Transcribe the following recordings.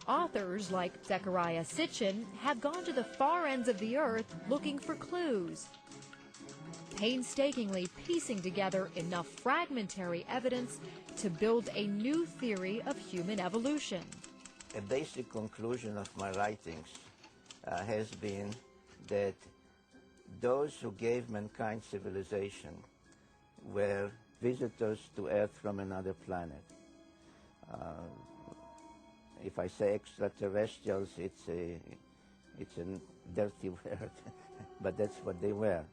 Authors like Zecharia Sitchin have gone to the far ends of the earth looking for clues, painstakingly piecing together enough fragmentary evidence to build a new theory of human evolution. A basic conclusion of my writings has been that those who gave mankind civilization were visitors to Earth from another planet. If I say extraterrestrials, it's a dirty word, but that's what they were.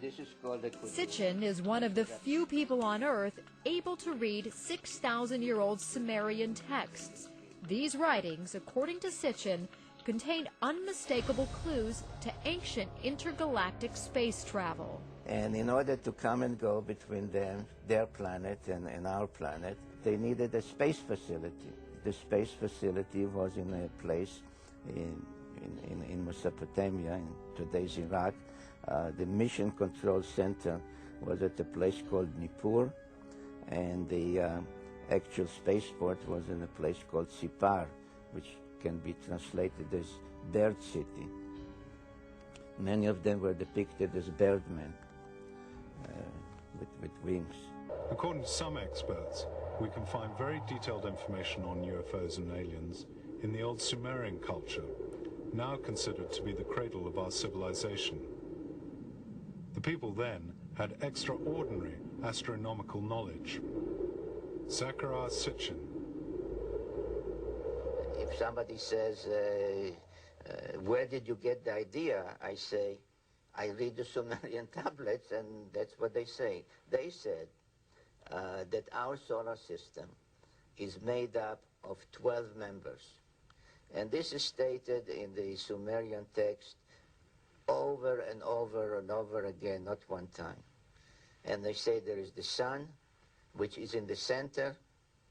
This is called a Sitchin is one of the few people on Earth able to read 6,000-year-old Sumerian texts. These writings, according to Sitchin, contain unmistakable clues to ancient intergalactic space travel. And in order to come and go between them, their planet and our planet, they needed a space facility. The space facility was in a place in Mesopotamia, in today's Iraq. The mission control center was at a place called Nippur, and the actual spaceport was in a place called Sipar, which can be translated as Bird City. Many of them were depicted as birdmen with wings. According to some experts, we can find very detailed information on UFOs and aliens in the old Sumerian culture, now considered to be the cradle of our civilization. The people then had extraordinary astronomical knowledge. Zecharia Sitchin. If somebody says, where did you get the idea? I say, I read the Sumerian tablets, and that's what they say. They said that our solar system is made up of 12 members. And this is stated in the Sumerian text over and over and over again, not one time. And they say there is the sun, which is in the center,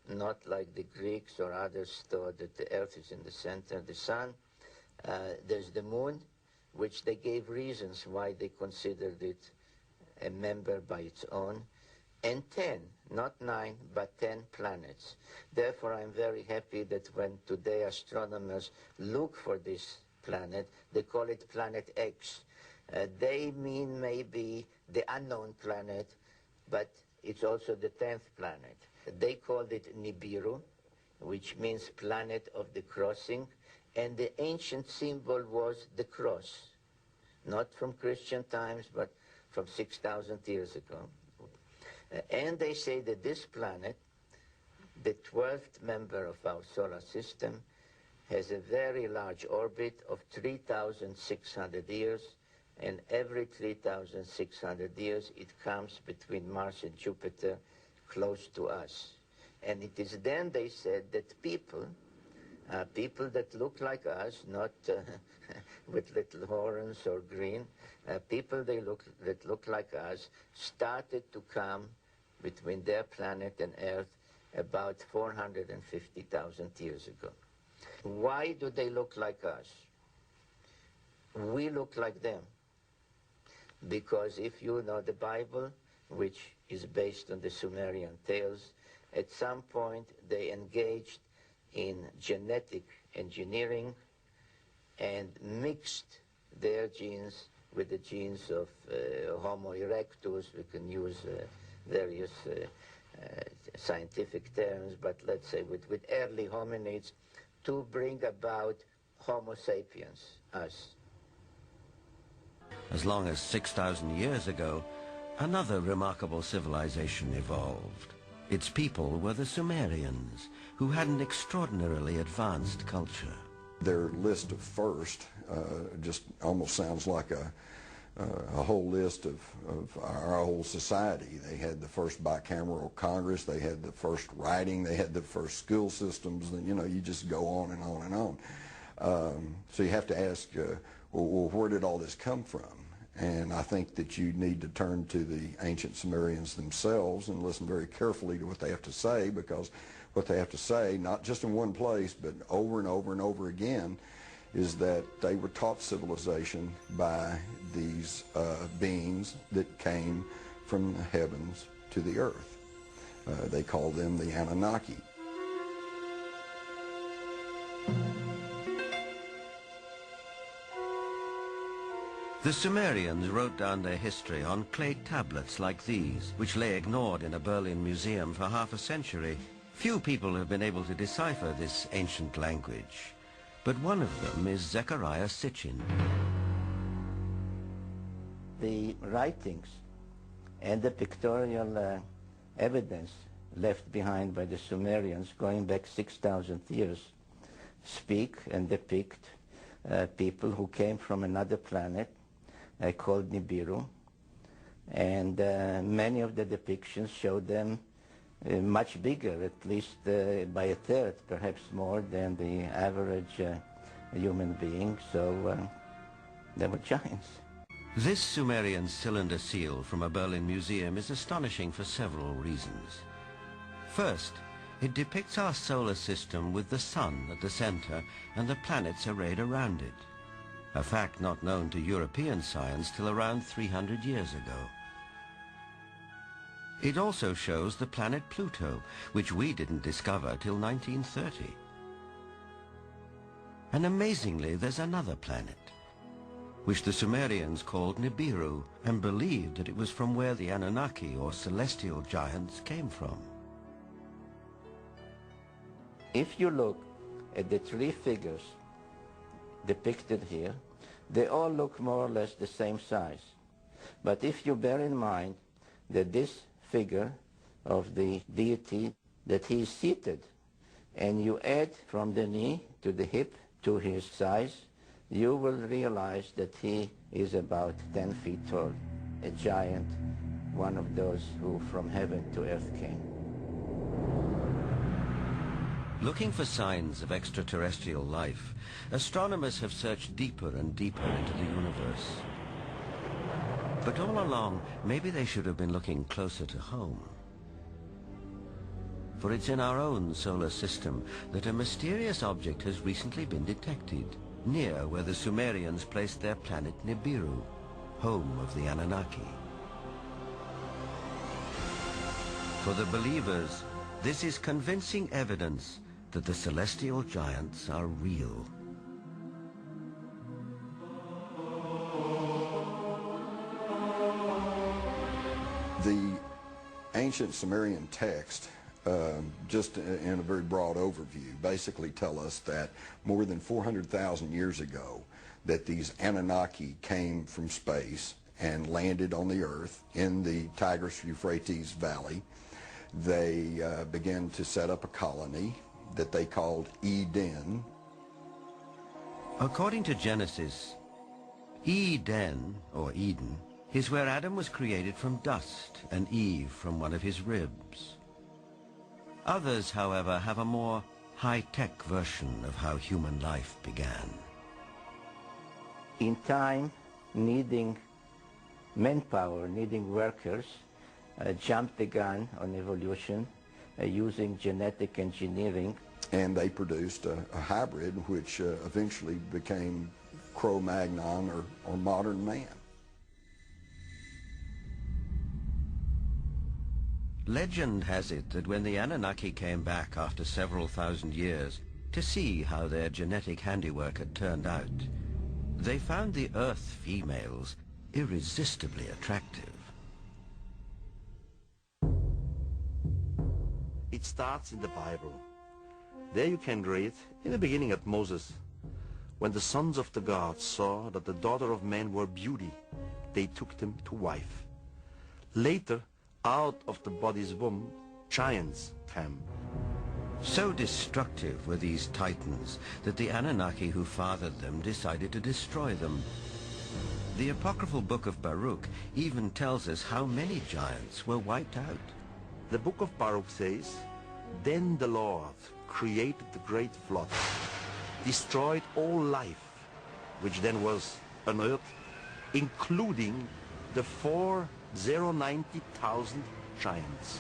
not like the Greeks or others thought that the earth is in the center. The sun, there's the moon, which they gave reasons why they considered it a member by its own, and 10, not 9, but 10 planets. Therefore, I'm very happy that when today astronomers look for this planet, they call it Planet X. They mean maybe the unknown planet, but it's also the 10th planet. They called it Nibiru, which means planet of the crossing, and the ancient symbol was the cross, not from Christian times, but from 6,000 years ago. And they say that this planet, the 12th member of our solar system, has a very large orbit of 3,600 years, and every 3,600 years it comes between Mars and Jupiter close to us. And it is then, they said, that people that look like us, not with little horns or green, people that look like us, started to come between their planet and Earth about 450,000 years ago. Why do they look like us? We look like them. Because if you know the Bible, which is based on the Sumerian tales, at some point they engaged in genetic engineering and mixed their genes with the genes of Homo erectus. We can use various scientific terms, but let's say with early hominids, to bring about Homo sapiens, us. As long as 6,000 years ago, another remarkable civilization evolved. Its people were the Sumerians, who had an extraordinarily advanced culture. Their list of first just almost sounds like a whole list of our whole society. They had the first bicameral Congress, they had the first writing, they had the first school systems, and you just go on and on and on. So you have to ask, well, where did all this come from? And I think that you need to turn to the ancient Sumerians themselves and listen very carefully to what they have to say, because what they have to say, not just in one place, but over and over and over again, is that they were taught civilization by these beings that came from the heavens to the earth. They call them the Anunnaki. The Sumerians wrote down their history on clay tablets like these, which lay ignored in a Berlin museum for half a century. Few people have been able to decipher this ancient language, but one of them is Zecharia Sitchin. The writings and the pictorial evidence left behind by the Sumerians going back 6,000 years speak and depict people who came from another planet called Nibiru, and many of the depictions show them much bigger, at least by a third, perhaps more than the average human being, so they were giants. This Sumerian cylinder seal from a Berlin museum is astonishing for several reasons. First, it depicts our solar system with the sun at the center and the planets arrayed around it, a fact not known to European science till around 300 years ago. It also shows the planet Pluto, which we didn't discover till 1930. And amazingly, there's another planet, which the Sumerians called Nibiru, and believed that it was from where the Anunnaki, or celestial giants, came from. If you look at the three figures depicted here, they all look more or less the same size. But if you bear in mind that this figure of the deity, that he is seated, and you add from the knee to the hip to his size, you will realize that he is about 10 feet tall, a giant, one of those who from heaven to earth came. Looking for signs of extraterrestrial life, astronomers have searched deeper and deeper into the universe. But all along, maybe they should have been looking closer to home. For it's in our own solar system that a mysterious object has recently been detected, near where the Sumerians placed their planet Nibiru, home of the Anunnaki. For the believers, this is convincing evidence that the celestial giants are real. The ancient Sumerian text, just in a very broad overview, basically tell us that more than 400,000 years ago, that these Anunnaki came from space and landed on the earth in the Tigris-Euphrates Valley. They began to set up a colony that they called Eden. According to Genesis, Eden, or Eden, is where Adam was created from dust and Eve from one of his ribs. Others, however, have a more high-tech version of how human life began. In time, needing manpower, needing workers, jumped the gun on evolution using genetic engineering. And they produced a hybrid which eventually became Cro-Magnon, or modern man. Legend has it that when the Anunnaki came back after several thousand years to see how their genetic handiwork had turned out, they found the Earth females irresistibly attractive. It starts in the Bible. There you can read, in the beginning at Moses, when the sons of the gods saw that the daughter of man were beauty, they took them to wife. Later, out of the body's womb, giants came. So destructive were these titans that the Anunnaki who fathered them decided to destroy them. The apocryphal book of Baruch even tells us how many giants were wiped out. The book of Baruch says, "Then the Lord created the great flood, destroyed all life, which then was on earth, including the 490,000 giants."